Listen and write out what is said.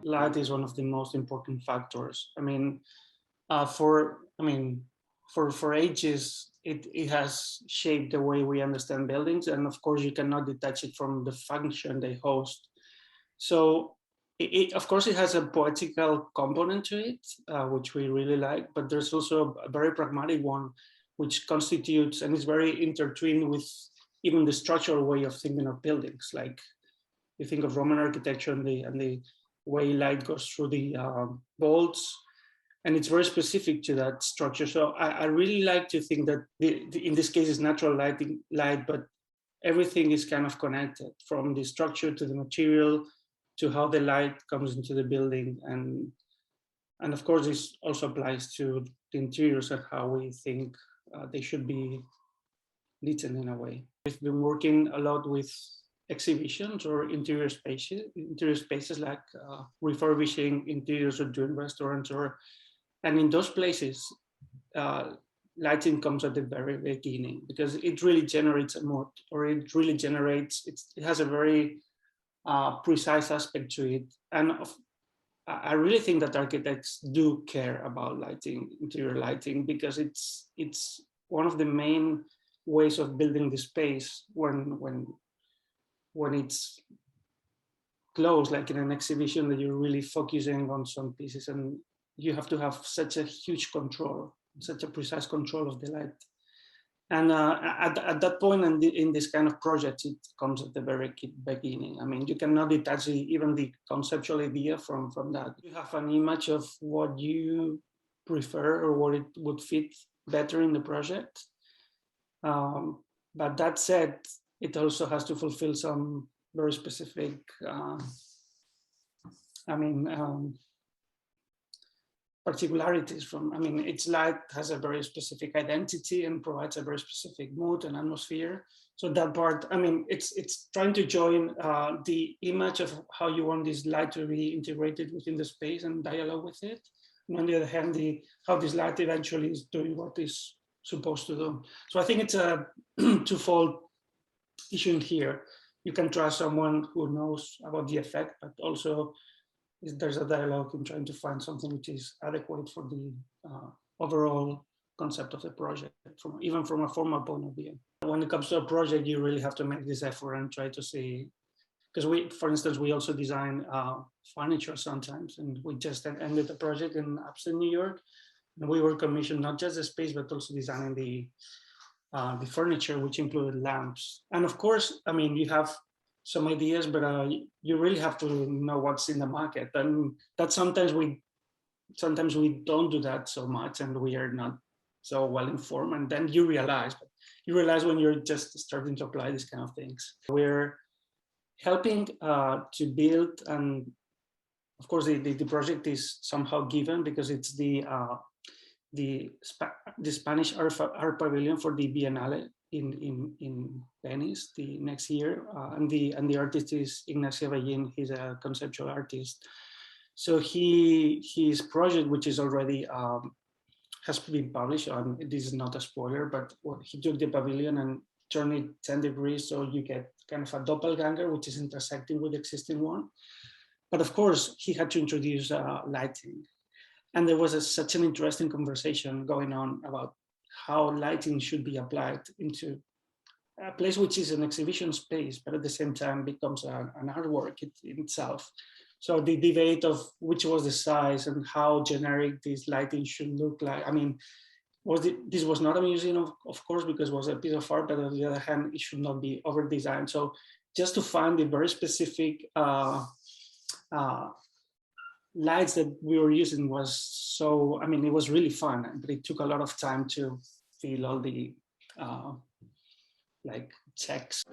Light is one of the most important factors. For ages, it has shaped the way we understand buildings, and of course, you cannot detach it from the function they host. So, of course, it has a poetical component to it, which we really like, but there's also a very pragmatic one, which constitutes and is very intertwined with even the structural way of thinking of buildings. Like you think of Roman architecture and the way light goes through the bolts, and it's very specific to that structure. So I really like to think that in this case it's natural light, but everything is kind of connected, from the structure to the material to how the light comes into the building, and of course this also applies to the interiors and how we think they should be lit in a way. We've been working a lot with exhibitions or interior spaces like refurbishing interiors or doing restaurants, and in those places, lighting comes at the very beginning because it really generates a mood, or it really generates, it has a very precise aspect to it. And I really think that architects do care about lighting, interior lighting, because it's one of the main ways of building the space when it's closed, like in an exhibition, that you're really focusing on some pieces, and you have to have such a huge control, such a precise control of the light. And at that point, in this kind of project, it comes at the very beginning. I mean, you cannot detach even the conceptual idea from that. You have an image of what you prefer or what it would fit better in the project. But that said, it also has to fulfill some very specific, particularities from, its light has a very specific identity and provides a very specific mood and atmosphere. So that part, it's trying to join the image of how you want this light to be integrated within the space and dialogue with it. And on the other hand, how this light eventually is doing what it's supposed to do. So I think it's a twofold issue in here. You can trust someone who knows about the effect, but also there's a dialogue in trying to find something which is adequate for the overall concept of the project, even from a formal point of view. When it comes to a project, you really have to make this effort and try to see, because for instance, we also design furniture sometimes, and we just ended a project in upstate New York, and we were commissioned not just the space, but also designing the furniture, which included lamps. And of course, you have some ideas, but you really have to know what's in the market, and that sometimes we don't do that so much, and we are not so well informed. And then you realize when you're just starting to apply these kind of things. We're helping to build, and of course the project is somehow given because it's the Spanish art pavilion for the Biennale in Venice the next year, and the artist is Ignacio Bellin. He's a conceptual artist. So his project, which is already has been published, this is not a spoiler, but he took the pavilion and turned it 10 degrees, so you get kind of a doppelganger, which is intersecting with the existing one. But of course, he had to introduce lighting. And there was such an interesting conversation going on about how lighting should be applied into a place which is an exhibition space, but at the same time becomes an artwork in itself. So the debate of which was the size and how generic this lighting should look like. This was not a museum, of course, because it was a piece of art, but on the other hand, it should not be over-designed. So just to find the very specific lights that we were using was so, it was really fun, but it took a lot of time to fill all the checks.